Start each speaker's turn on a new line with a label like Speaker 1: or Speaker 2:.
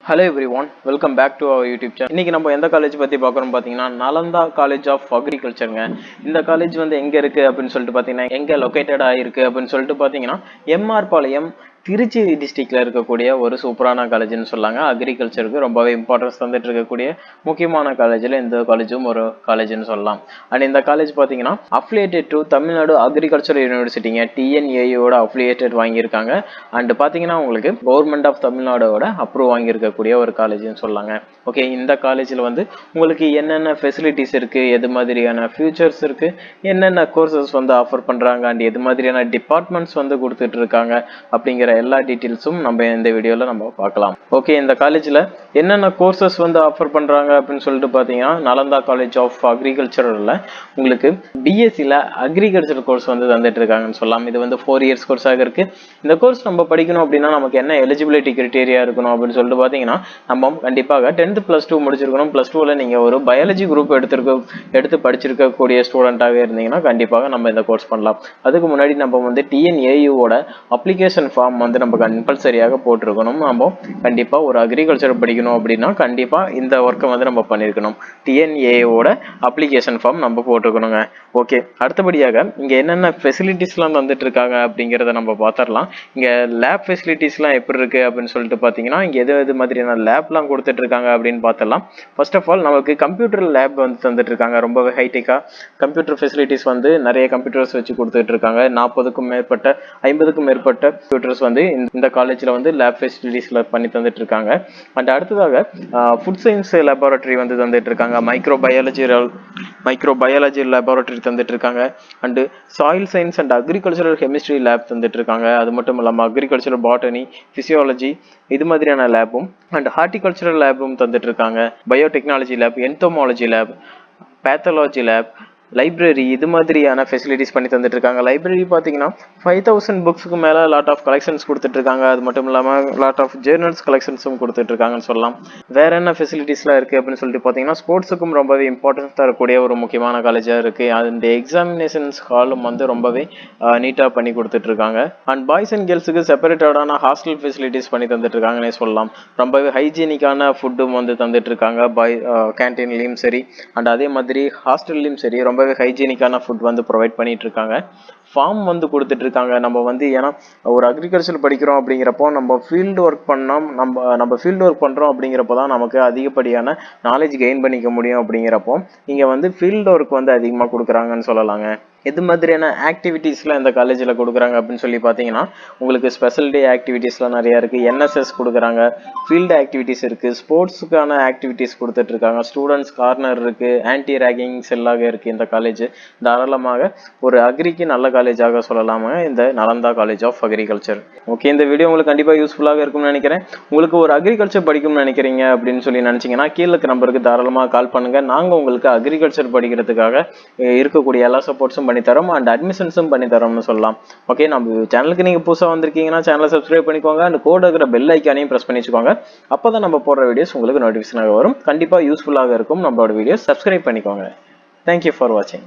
Speaker 1: Hello everyone, welcome back to our YouTube channel. இன்னைக்கு நம்ம எந்த காலேஜ் பத்தி பார்க்கறோம் பாத்தீங்கன்னா நலந்தா காலேஜ் ஆஃப் அக்ரிகல்ச்சர்ங்க. இந்த காலேஜ் வந்து எங்க இருக்கு அப்படின்னு சொல்லிட்டு பாத்தீங்கன்னா எங்க லொகேட்டட் ஆயிருக்கு அப்படின்னு சொல்லிட்டு பாத்தீங்கன்னா எம்ஆர் பாளையம் திருச்சி டிஸ்ட்ரிக்ட்ல இருக்கக்கூடிய ஒரு சூப்பரான காலேஜ்னு சொல்லாங்க. அக்ரிகல்ச்சருக்கு ரொம்பவே இம்பார்ட்டன்ஸ் தந்துட்டு இருக்கக்கூடிய முக்கியமான காலேஜ்ல இந்த காலேஜும் ஒரு காலேஜ்னு சொல்லலாம். அண்ட் இந்த காலேஜ் பாத்தீங்கன்னா அஃபிலியேட்டட் டு தமிழ்நாடு அக்ரிகல்ச்சர் யூனிவர்சிட்டிங்க, டிஎன்ஏயோட அஃபிலியேட்டட் வாங்கியிருக்காங்க. அண்ட் பாத்தீங்கன்னா உங்களுக்கு கவர்மெண்ட் ஆஃப் தமிழ்நாடோட அப்ரூவ் வாங்கியிருக்கக்கூடிய ஒரு காலேஜ்னு சொல்லாங்க. ஓகே, இந்த காலேஜ்ல வந்து உங்களுக்கு என்னென்ன ஃபெசிலிட்டிஸ் இருக்கு, எது மாதிரியான ஃபியூச்சர்ஸ் இருக்கு, என்னென்ன கோர்சஸ் வந்து ஆஃபர் பண்றாங்க, அண்ட் எது மாதிரியான டிபார்ட்மெண்ட்ஸ் வந்து கொடுத்துட்டு இருக்காங்க அப்படிங்கிற எல்லா டீட்டெயில்ஸும் நம்ம இந்த வீடியோல நம்ம பார்க்கலாம். ஓகே, இந்த காலேஜ்ல என்னென்ன கோர்சஸ் வந்து ஆஃபர் பண்றாங்க அப்படின்னு சொல்லிட்டு பாத்தீங்கன்னா நலந்தா காலேஜ் ஆஃப் அக்ரிகல்ச்சர்ல உங்களுக்கு பிஎஸ்சில அக்ரிகல்ச்சர் கோர்ஸ் வந்து தந்துட்டு இருக்காங்கன்னு சொல்லலாம். இது வந்து 4 இயர்ஸ் கோர்ஸாக இருக்கு. இந்த கோர்ஸ் நம்ம படிக்கணும் அப்படின்னா நமக்கு என்ன எலிஜிபிலிட்டி கிரைட்டீரியா இருக்கணும் அப்படின்னு சொல்லிட்டு பாத்தீங்கன்னா நம்ம கண்டிப்பாக 10th +2 முடிச்சிருக்கணும். +2ல நீங்க ஒரு பயாலஜி குரூப் எடுத்து படிச்சிருக்கக்கூடிய ஸ்டூடெண்டாகவே இருந்தீங்கன்னா கண்டிப்பாக நம்ம இந்த கோர்ஸ் பண்ணலாம். அதுக்கு முன்னாடி நம்ம வந்து டிஎன்ஏயூவோட அப்ளிகேஷன் ஃபார்ம் வந்து நம்ம கம்பல்சரியாக போட்டிருக்கணும். நம்ம கண்டிப்பா ஒரு அக்ரிகல்ச்சர் படிக்கணும் அப்படின்னா கண்டிப்பா இந்த ஒர்க்கை வந்து நம்ம பண்ணிருக்கணும். டிஎன்ஏஓட அப்ளிகேஷன் ஃபார்ம் நம்ம போட்டிருக்கணுங்க. ஓகே, அடுத்தபடியாக இங்க என்னென்ன ஃபெசிலிட்டிஸ்லாம் வந்துட்டு இருக்காங்க அப்படிங்கிறத நம்ம பார்த்துடலாம். இங்க லேப் ஃபெசிலிட்டிஸ்லாம் எப்படி இருக்கு அப்படின்னு சொல்லிட்டு பார்த்தீங்கன்னா இங்க எது மாதிரியான லேப்லாம் கொடுத்துட்டு இருக்காங்க அப்படின்னு பார்த்தலாம். ஃபர்ஸ்ட் ஆஃப் ஆல் நமக்கு கம்ப்யூட்டர் லேப் வந்து தந்துட்டு இருக்காங்க. ரொம்பவே ஹைடெக்கா கம்ப்யூட்டர் ஃபெசிலிட்டிஸ் வந்து நிறைய கம்ப்யூட்டர்ஸ் வச்சு கொடுத்துட்டு இருக்காங்க. 40க்கும் மேற்பட்ட 50க்கும் மேற்பட்ட கம்ப்யூட்டர்ஸ் வந்து இந்த காலேஜ்ல வந்து லேப் ஃபெசிலிட்டிஸ்ல பண்ணி தந்துட்டு இருக்காங்க. அண்ட் அடுத்ததாக ஃபுட் சயின்ஸ் லேபரட்டரி வந்து தந்துட்டு இருக்காங்க. மைக்ரோபயாலஜி லேபரட்டரி தந்துட்டு இருக்காங்க. And soil science and agricultural chemistry lab தந்துட்டு இருக்காங்க. அது மட்டும் இல்லாமல் அக்ரிகல்ச்சரல் பாட்டனி, பிசியாலஜி இது மாதிரியான லேபும் அண்ட் ஹார்டிகல்ச்சரல் லேபும் தந்துட்டு இருக்காங்க. Biotechnology lab, entomology lab, pathology lab, library இது மாதிரியான ஃபெசிலிட்டிஸ் பண்ணி தந்துட்டு இருக்காங்க. லைப்ரரி பார்த்தீங்கன்னா 5000 புக்ஸுக்கு மேலே லாட் ஆஃப் கலெக்ஷன்ஸ் கொடுத்துட்டு இருக்காங்க. அது மட்டும் இல்லாமல் லாட் ஆஃப் ஜேர்னல்ஸ் கலெக்ஷன்ஸும் கொடுத்துட்டு இருக்காங்கன்னு சொல்லலாம். வேற என்ன ஃபெசிலிட்டிஸ்லாம் இருக்கு அப்படின்னு சொல்லிட்டு பார்த்தீங்கன்னா ஸ்போர்ட்ஸுக்கும் ரொம்பவே இம்பார்ட்டன்ஸ் தரக்கூடிய ஒரு முக்கியமான காலேஜாக இருக்கு. அந்த எக்ஸாமினேஷன்ஸ் ஹாலும் வந்து ரொம்பவே நீட்டாக பண்ணி கொடுத்துட்டு இருக்காங்க. அண்ட் பாய்ஸ் அண்ட் கேர்ள்ஸுக்கு செப்பரேட்டடான ஹாஸ்டல் ஃபெசிலிட்டிஸ் பண்ணி தந்துட்டு இருக்காங்கன்னே சொல்லலாம். ரொம்பவே ஹைஜீனிக்கான ஃபுட்டும் வந்து தந்துட்டு இருக்காங்க. கேன்டீன்லையும் சரி அண்ட் அதே மாதிரி ஹாஸ்டல்லையும் சரி ரொம்பவே ஹைஜீனிக்கான ஃபுட் வந்து ப்ரொவைட் பண்ணிட்டு இருக்காங்க. ஃபார்ம் வந்து கொடுத்துட்டு இருக்காங்க. நம்ம வந்து ஏன்னா ஒரு அக்ரிகல்ச்சர் படிக்கிறோம் அப்படிங்கிறப்போ நம்ம ஃபீல்டு ஒர்க் பண்ணோம், நம்ம ஃபீல்டு ஒர்க் பண்ணுறோம் அப்படிங்கிறப்போ தான் நமக்கு அதிகப்படியான நாலேஜ் கெயின் பண்ணிக்க முடியும். அப்படிங்கிறப்போ இங்கே வந்து ஃபீல்டு ஒர்க் வந்து அதிகமாக கொடுக்குறாங்கன்னு சொல்லலாங்க. எது மாதிரியான ஆக்டிவிட்டீஸ்லாம் இந்த காலேஜில் கொடுக்குறாங்க அப்படின்னு சொல்லி பார்த்தீங்கன்னா உங்களுக்கு ஸ்பெஷல் டே ஆக்டிவிட்டீஸ்லாம் நிறையா இருக்குது. என்எஸ்எஸ் கொடுக்குறாங்க, ஃபீல்டு ஆக்டிவிட்டீஸ் இருக்குது, ஸ்போர்ட்ஸுக்கான ஆக்டிவிட்டீஸ் கொடுத்துட்ருக்காங்க, ஸ்டூடெண்ட்ஸ் கார்னர் இருக்குது, ஆன்டி ரேகிங் செல்லாக இருக்குது. இந்த காலேஜ் தாராளமாக ஒரு அக்ரிக்கு நல்ல காலேஜாக சொல்லலாமா இந்த Nalanda college of agriculture. Okay, இந்த வீடியோ உங்களுக்கு கண்டிப்பாக யூஸ்ஃபுல்லாக இருக்கும்னு நினைக்கிறேன். உங்களுக்கு ஒரு அக்ரிகல்ச்சர் படிக்கணும்னு நினைக்கிறீங்க அப்படின்னு சொல்லி நினச்சிங்கன்னா கீழே இருக்க நம்பருக்கு தாராளமாக கால் பண்ணுங்கள். நாங்கள் உங்களுக்கு அக்ரிகல்ச்சர் படிக்கிறதுக்காக இருக்கக்கூடிய எல்லா சப்போர்ட்ஸும் பண்ணி தரோம் அண்ட் அட்மிஷன்ஸும் பண்ணி தரோம்னு சொல்லலாம். ஓகே, நம்ம சேனலுக்கு நீங்கள் புதுசாக வந்திருக்கீங்கன்னா சேனலை சப்ஸ்கிரைப் பண்ணிக்கோங்க. அந்த கோட் இருக்கிற பெல் ஐக்கானையும் ப்ரெஸ் பண்ணி வச்சுக்கோங்க. அப்போ தான் நம்ம போடுற வீடியோஸ் உங்களுக்கு நோட்டிஃபிகேஷனாக வரும். கண்டிப்பாக யூஸ்ஃபுல்லாக இருக்கும் நம்மளோட வீடியோஸ். சப்ஸ்கிரைப் பண்ணிக்கோங்க. தேங்க்யூ ஃபார் வாட்சிங்.